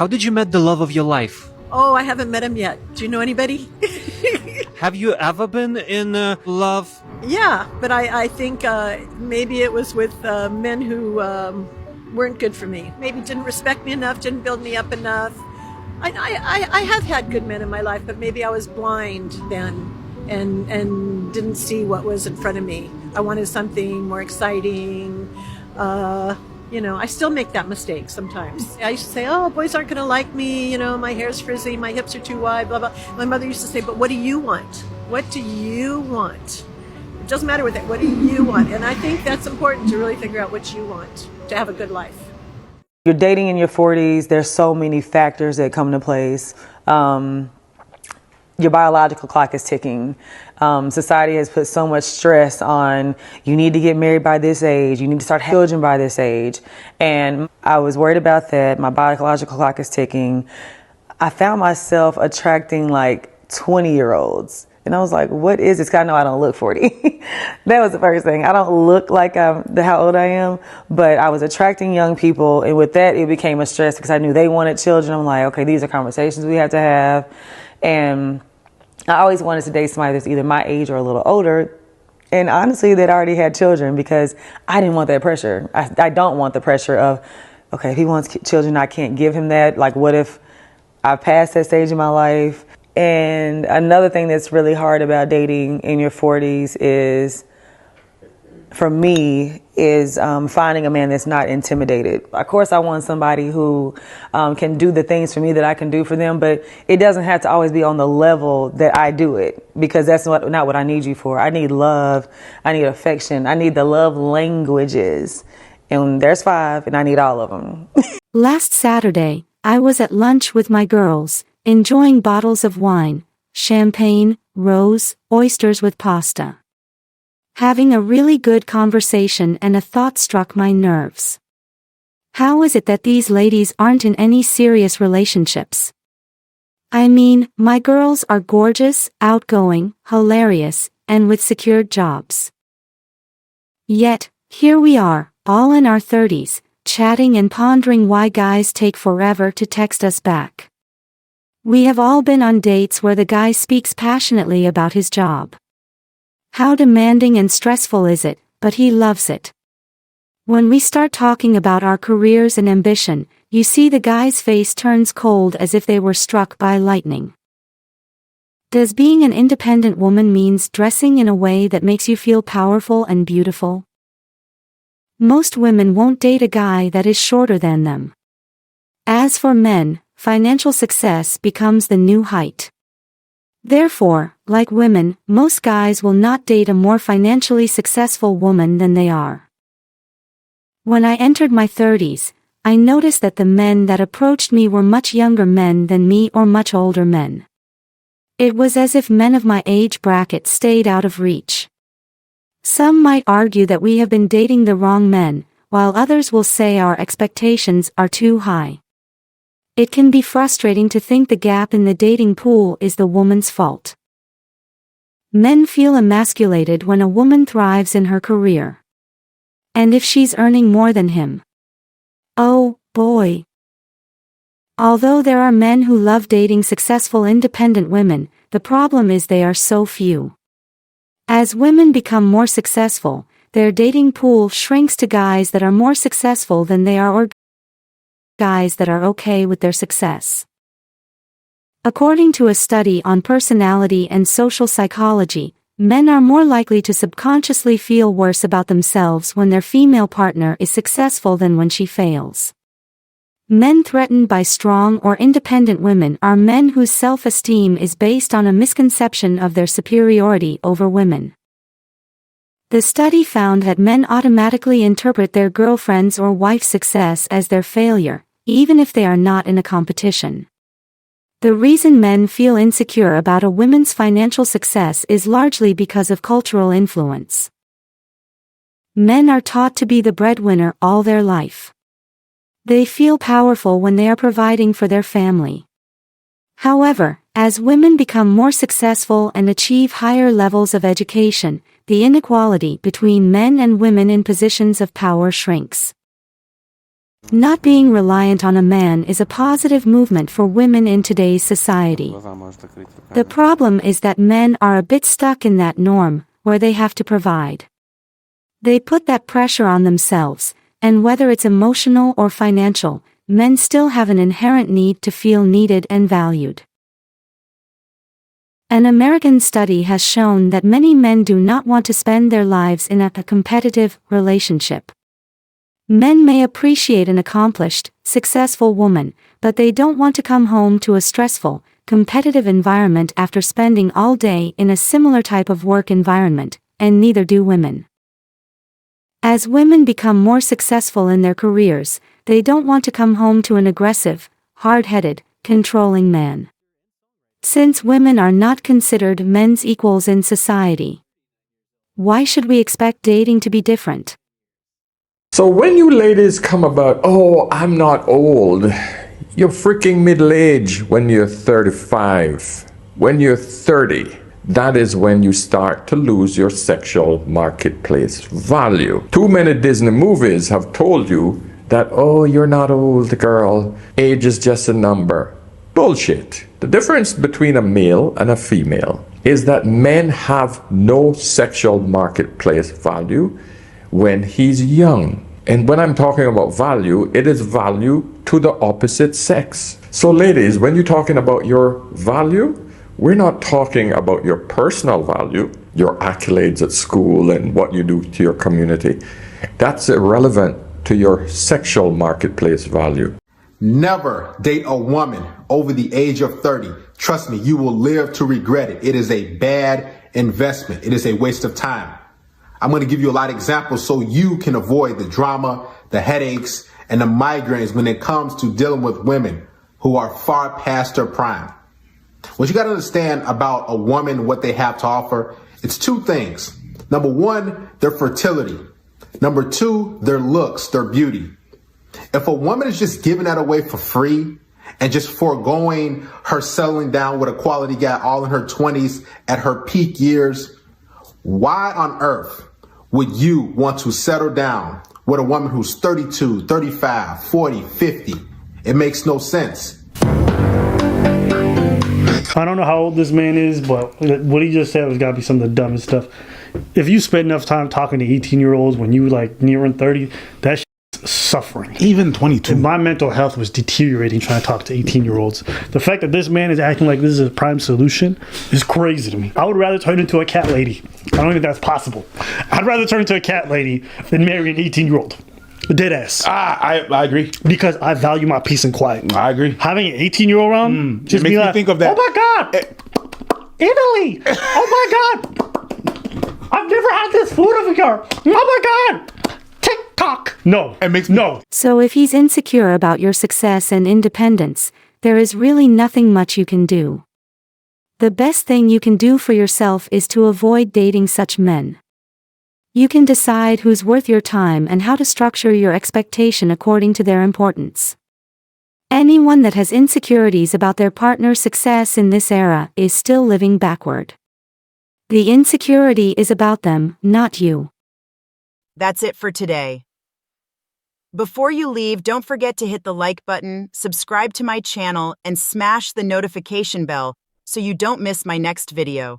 How did you met the love of your life? Oh, I haven't met him yet. Do you know anybody? Have you ever been in love? Yeah, but I think maybe it was with men who weren't good for me. Maybe didn't respect me enough, didn't build me up enough. I have had good men in my life, but maybe I was blind then and didn't see what was in front of me. I wanted something more exciting. I still make that mistake sometimes. I used to say, oh, boys aren't going to like me. My hair's frizzy, my hips are too wide, blah, blah. My mother used to say, but what do you want? What do you want? It doesn't matter with it. What do you want? And I think that's important to really figure out what you want to have a good life. You're dating in your 40s. There's so many factors that come into place. Your biological clock is ticking. Society has put so much stress on you need to get married by this age. You need to start having children by this age. And I was worried about that. My biological clock is ticking. I found myself attracting like 20-year-olds. And I was like, what is this? 'Cause I know I don't look 40. That was the first thing. I don't look like how old I am, but I was attracting young people. And with that, it became a stress because I knew they wanted children. I'm like, okay, these are conversations we have to have. And I always wanted to date somebody that's either my age or a little older. And honestly, that already had children because I didn't want that pressure. I don't want the pressure of, okay, if he wants children, I can't give him that. Like, what if I passed that stage in my life? And another thing that's really hard about dating in your 40s is, for me, is finding a man that's not intimidated. Of course, I want somebody who can do the things for me that I can do for them, but it doesn't have to always be on the level that I do it, because that's not what I need you for. I need love. I need affection. I need the love languages. And there's 5, and I need all of them. Last Saturday, I was at lunch with my girls, enjoying bottles of wine, champagne, rose, oysters with pasta. Having a really good conversation, and a thought struck my nerves. How is it that these ladies aren't in any serious relationships? I mean, my girls are gorgeous, outgoing, hilarious, and with secured jobs. Yet, here we are, all in our 30s, chatting and pondering why guys take forever to text us back. We have all been on dates where the guy speaks passionately about his job. How demanding and stressful is it, but he loves it. When we start talking about our careers and ambition, you see the guy's face turns cold as if they were struck by lightning. Does being an independent woman means dressing in a way that makes you feel powerful and beautiful? Most women won't date a guy that is shorter than them. As for men, financial success becomes the new height. Therefore, like women, most guys will not date a more financially successful woman than they are. When I entered my 30s, I noticed that the men that approached me were much younger men than me or much older men. It was as if men of my age bracket stayed out of reach. Some might argue that we have been dating the wrong men, while others will say our expectations are too high. It can be frustrating to think the gap in the dating pool is the woman's fault. Men feel emasculated when a woman thrives in her career. And if she's earning more than him. Oh, boy. Although there are men who love dating successful independent women, the problem is they are so few. As women become more successful, their dating pool shrinks to guys that are more successful than they are, or guys that are okay with their success. According to a study on personality and social psychology, men are more likely to subconsciously feel worse about themselves when their female partner is successful than when she fails. Men threatened by strong or independent women are men whose self-esteem is based on a misconception of their superiority over women. The study found that men automatically interpret their girlfriend's or wife's success as their failure, even if they are not in a competition. The reason men feel insecure about a woman's financial success is largely because of cultural influence. Men are taught to be the breadwinner all their life. They feel powerful when they are providing for their family. However, as women become more successful and achieve higher levels of education, the inequality between men and women in positions of power shrinks. Not being reliant on a man is a positive movement for women in today's society. The problem is that men are a bit stuck in that norm, where they have to provide. They put that pressure on themselves, and whether it's emotional or financial, men still have an inherent need to feel needed and valued. An American study has shown that many men do not want to spend their lives in a competitive relationship. Men may appreciate an accomplished, successful woman, but they don't want to come home to a stressful, competitive environment after spending all day in a similar type of work environment, and neither do women. As women become more successful in their careers, they don't want to come home to an aggressive, hard-headed, controlling man. Since women are not considered men's equals in society, why should we expect dating to be different? So when you ladies come about, oh, I'm not old, you're freaking middle-aged when you're 35. When you're 30, that is when you start to lose your sexual marketplace value. Too many Disney movies have told you that, oh, you're not old, girl, age is just a number. Bullshit. The difference between a male and a female is that men have no sexual marketplace value when he's young. And when I'm talking about value, it is value to the opposite sex. So ladies, when you're talking about your value, we're not talking about your personal value, your accolades at school and what you do to your community. That's irrelevant to your sexual marketplace value. Never date a woman over the age of 30. Trust me, you will live to regret it. It is a bad investment. It is a waste of time. I'm going to give you a lot of examples so you can avoid the drama, the headaches, and the migraines when it comes to dealing with women who are far past their prime. What you got to understand about a woman, what they have to offer, it's two things. Number one, their fertility. Number two, their looks, their beauty. If a woman is just giving that away for free and just foregoing her settling down with a quality guy all in her 20s at her peak years, why on earth would you want to settle down with a woman who's 32, 35, 40, 50? It makes no sense. I don't know how old this man is, but what he just said has got to be some of the dumbest stuff. If you spend enough time talking to 18-year-olds when you like nearing 30, that shit's suffering. Even 22. And my mental health was deteriorating trying to talk to 18-year-olds. The fact that this man is acting like this is a prime solution is crazy to me. I would rather turn into a cat lady. I don't think that's possible. I'd rather turn into a cat lady than marry an 18-year-old. Dead ass. I agree. Because I value my peace and quiet. I agree. Having an 18-year-old around just makes be me like, think of that. oh my God, Italy. Oh my God. I've never had this food over here. Oh my God. TikTok. No. It makes me no. So if he's insecure about your success and independence, there is really nothing much you can do. The best thing you can do for yourself is to avoid dating such men. You can decide who's worth your time and how to structure your expectation according to their importance. Anyone that has insecurities about their partner's success in this era is still living backward. The insecurity is about them, not you. That's it for today. Before you leave, don't forget to hit the like button, subscribe to my channel, and smash the notification bell so you don't miss my next video.